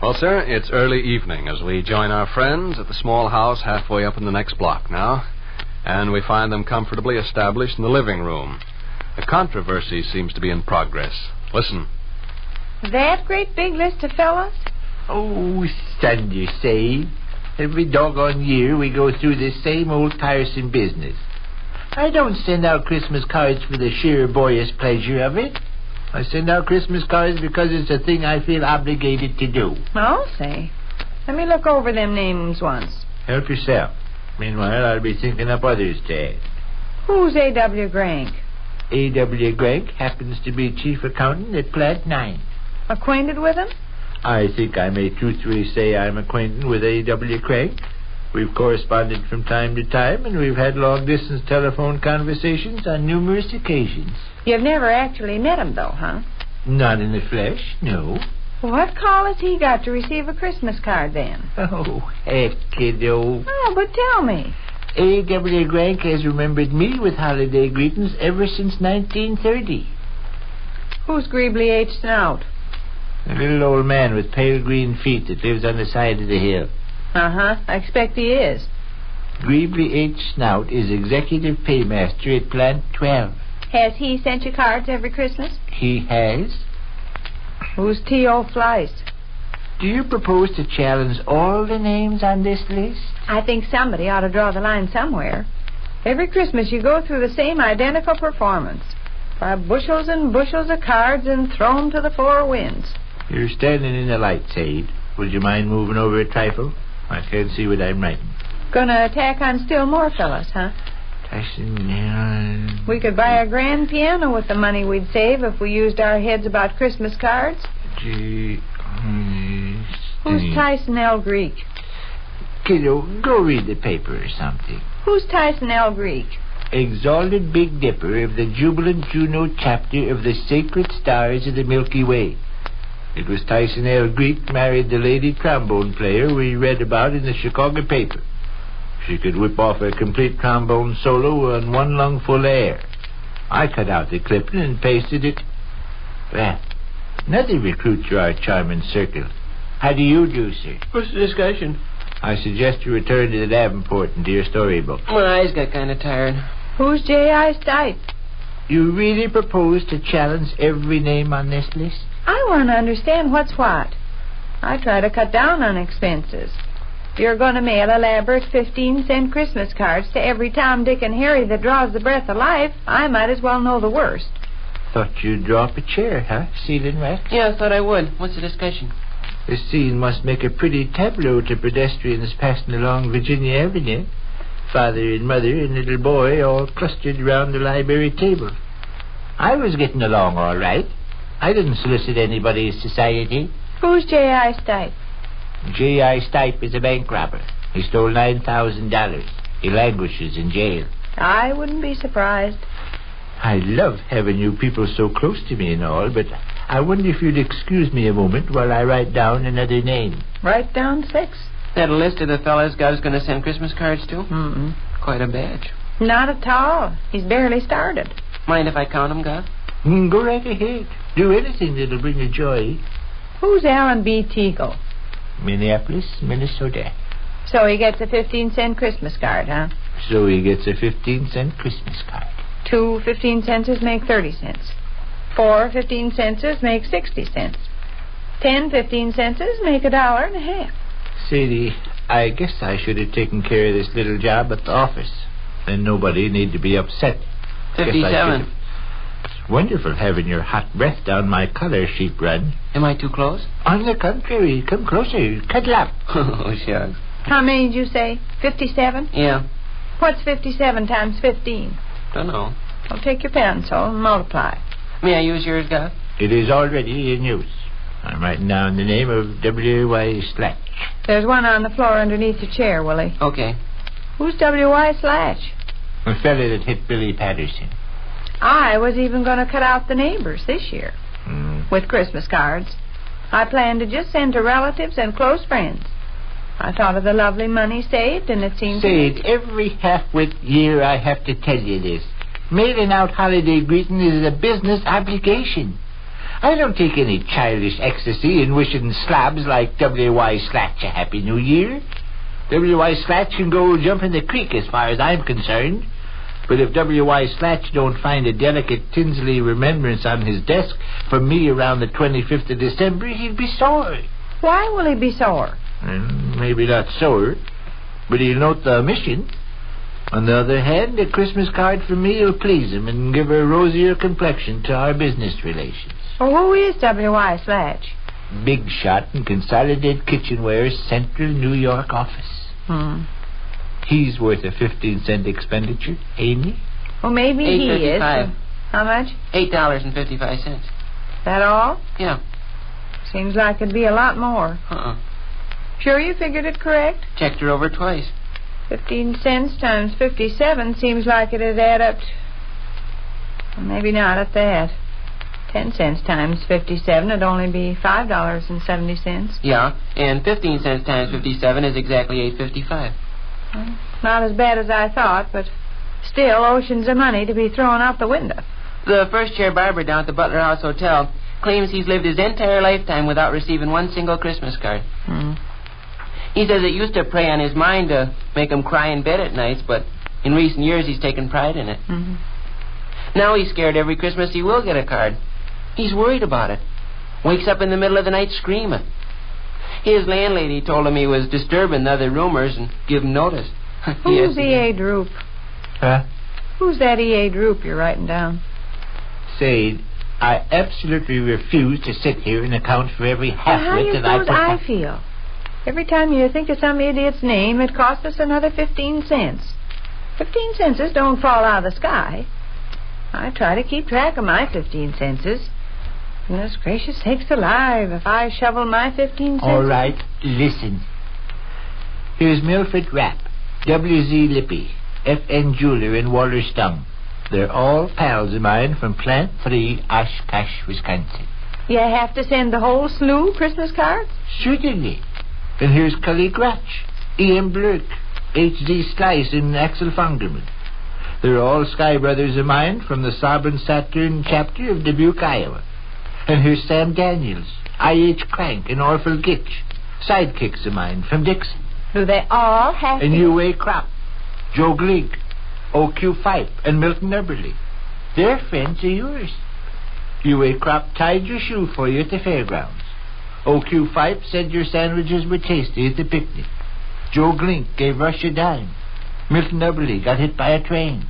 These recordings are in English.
Well, sir, it's early evening as we join our friends at the small house halfway up in the next block now, and we find them comfortably established in the living room. A controversy seems to be in progress. Listen. That great big list of fellas? Oh, Sunday, Sade. Every doggone year we go through this same old tiresome business. I don't send out Christmas cards for the sheer boyish pleasure of it. I send out Christmas cards because it's a thing I feel obligated to do. Oh, say. Let me look over them names once. Help yourself. Meanwhile, I'll be thinking up others to add. Who's A.W. Grank? A.W. Grank happens to be chief accountant at Plant 9. Acquainted with him? I think I may truthfully say I'm acquainted with A.W. Grank. We've corresponded from time to time, and we've had long-distance telephone conversations on numerous occasions. You've never actually met him, though, huh? Not in the flesh, no. What call has he got to receive a Christmas card, then? Oh, heck, kiddo. Oh, but tell me. A.W. Grank has remembered me with holiday greetings ever since 1930. Who's Greebly H. Snout? A little old man with pale green feet that lives on the side of the hill. Uh-huh. I expect he is. Greebly H. Snout is executive paymaster at Plant 12. Has he sent you cards every Christmas? He has. Who's T.O. Fleiss? Do you propose to challenge all the names on this list? I think somebody ought to draw the line somewhere. Every Christmas you go through the same identical performance. By bushels and bushels of cards and thrown to the four winds. You're standing in the light, Sade. Would you mind moving over a trifle? I can't see what I'm writing. Gonna attack on still more fellas, huh? We could buy a grand piano with the money we'd save if we used our heads about Christmas cards. Who's Tyson L. Greek? Kiddo, go read the paper or something. Who's Tyson L. Greek? Exalted Big Dipper of the Jubilant Juno chapter of the Sacred Stars of the Milky Way. It was Tyson L. Greek married the lady trombone player we read about in the Chicago paper. She could whip off a complete trombone solo on one lungful of air. I cut out the clipping and pasted it. Well, another recruit to our charming circle. How do you do, sir? What's the discussion? I suggest you return to the Davenport and to your storybook. My eyes got kind of tired. Who's J.I. Stipe? You really propose to challenge every name on this list? I want to understand what's what. I try to cut down on expenses. If you're going to mail elaborate 15-cent Christmas cards to every Tom, Dick, and Harry that draws the breath of life, I might as well know the worst. Thought you'd draw up a chair, huh, Ceiling Rex? Yeah, I thought I would. What's the discussion? The scene must make a pretty tableau to pedestrians passing along Virginia Avenue. Father and mother and little boy all clustered around the library table. I was getting along all right. I didn't solicit anybody's society. Who's J.I. Stipe? J.I. Stipe is a bank robber. He stole $9,000. He languishes in jail. I wouldn't be surprised. I love having you people so close to me and all, but I wonder if you'd excuse me a moment while I write down another name. Write down 6. That list of the fellas Gov's going to send Christmas cards to? Mm-mm. Quite a batch. Not at all. He's barely started. Mind if I count them, Gov? Go right ahead. Do anything that'll bring you joy. Who's Alan B. Teagle? Minneapolis, Minnesota. So he gets a 15-cent Christmas card, huh? So he gets a 15-cent Christmas card. 2 15-centers make 30 cents. 4 15-centers make 60 cents. 10 15-centers make $1.50. Sadie, I guess I should have taken care of this little job at the office. Then nobody need to be upset. 57. It's wonderful having your hot breath down my collar sheep run. Am I too close? On the contrary, come closer. Cuddle up. Oh, shucks. How many did you say? 57? Yeah. What's 57 times 15? Don't know. Well, take your pencil and multiply. May I use yours, Gov? It is already in use. I'm writing down the name of W.Y. Slatch. There's one on the floor underneath the chair, Willie. Okay. Who's W.Y. Slatch? A fella that hit Billy Patterson. I was even going to cut out the neighbors this year with Christmas cards. I planned to just send to relatives and close friends. I thought of the lovely money saved, and it seems... Sade, every half-wit year I have to tell you this. Mailing out holiday greetings is a business obligation. I don't take any childish ecstasy in wishing slabs like W.Y. Slatch a Happy New Year. W.Y. Slatch can go jump in the creek as far as I'm concerned. But if W.Y. Slatch don't find a delicate Tinsley remembrance on his desk from me around the 25th of December, he'll be sore. Why will he be sore? Maybe not sore, but he'll note the omission. On the other hand, a Christmas card from me will please him and give a rosier complexion to our business relations. Well, who is W.Y. Slatch? Big shot in Consolidated Kitchenware's Central New York office. He's worth a 15-cent expenditure, ain't he? Well, maybe he is. $8.55. How much? $8.55. That all? Yeah. Seems like it'd be a lot more. Sure you figured it correct? Checked her over twice. 15 cents times 57 seems like it'd add up to... Well, maybe not at that. 10 cents times 57 would only be $5.70. Yeah, and 15 cents times 57 is exactly $8.55. Well, not as bad as I thought, but still oceans of money to be thrown out the window. The first-chair barber down at the Butler House Hotel claims he's lived his entire lifetime without receiving one single Christmas card. He says it used to prey on his mind to make him cry in bed at nights, but in recent years he's taken pride in it. Now he's scared every Christmas he will get a card. He's worried about it. Wakes up in the middle of the night screaming. His landlady told him he was disturbing the other roomers and give him notice. Who's E.A. Droop? Huh? Who's that E.A. Droop you're writing down? Sade, I absolutely refuse to sit here and account for every half-wit that I put... How do you suppose I feel? Every time you think of some idiot's name, it costs us another 15 cents. 15 centses don't fall out of the sky. I try to keep track of my 15 centses. Goodness gracious sakes alive, if I shovel my 15 cents... All right, listen. Here's Milford Rapp, W.Z. Lippy, F.N. Jeweler in Wallerstone. They're all pals of mine from Plant 3, Oshkosh, Wisconsin. You have to send the whole slew Christmas cards? Certainly. And here's Cully Gratch, E.M. Blurk, H.D. Slice, and Axel Fungerman. They're all Sky brothers of mine from the Sovereign Saturn chapter of Dubuque, Iowa. And here's Sam Daniels, I.H. Crank, and Orville Gitch, sidekicks of mine from Dixon. Do they all have and U.A. Kropp, Joe Gleek, O.Q. Fipe, and Milton Eberly. They're friends of yours. U.A. Kropp tied your shoe for you at the fairgrounds. O.Q. Fipe said your sandwiches were tasty at the picnic. Joe Glink gave Rush a dime. Milton Eberly got hit by a train.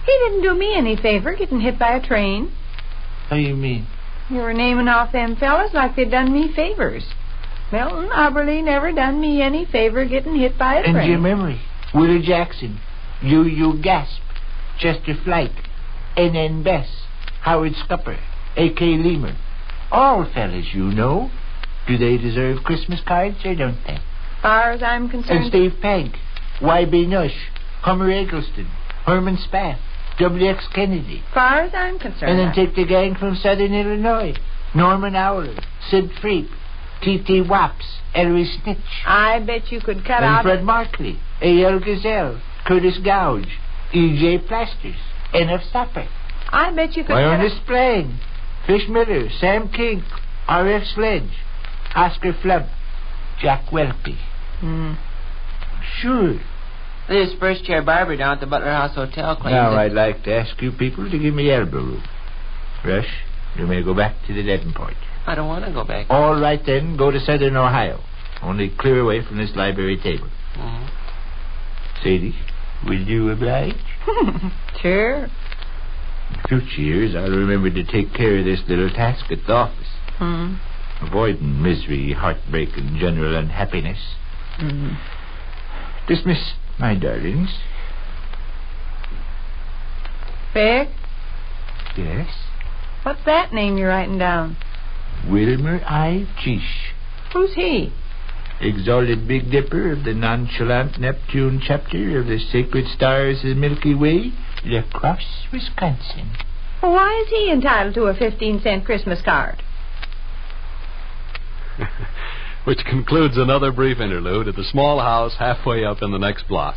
He didn't do me any favor getting hit by a train. How you mean? You were naming off them fellas like they'd done me favors. Milton Eberly never done me any favor getting hit by a train. And Jim Emery, Willie Jackson, U.U. Gasp, Chester Flight, N.N. Bess, Howard Scupper, A.K. Leamer. All fellas you know. Do they deserve Christmas cards or don't they? As far as I'm concerned... And Steve Pegg, Y.B. Nush, Homer Eggleston, Herman Spath, W.X. Kennedy. As far as I'm concerned... And then take the gang from Southern Illinois. Norman Owler, Sid Freep, T.T. Waps, Ellery Snitch. I bet you could cut and out... Fred Markley, A.L. Gazelle, Curtis Gouge, E.J. Plasters, N.F. Sapper. I bet you could Ernest Splang, Fish Miller, Sam King, R.F. Sledge, Oscar Flub, Jack Welpy. Sure. This first-chair barber down at the Butler House Hotel claims Now that... I'd like to ask you people to give me elbow room. Rush, you may go back to the Davenport. I don't want to go back. All right, then. Go to Southern Ohio. Only clear away from this library table. Sadie, will you oblige? Sure. In future years, I'll remember to take care of this little task at the office. Avoiding misery, heartbreak, and general unhappiness. Dismiss, my darlings. Vic? Yes? What's that name you're writing down? Wilmer I. Cheesh. Who's he? Exalted Big Dipper of the nonchalant Neptune chapter of the Sacred Stars of the Milky Way, La Crosse, Wisconsin. Well, why is he entitled to a 15-cent Christmas card? Which concludes another brief interlude at the small house halfway up in the next block.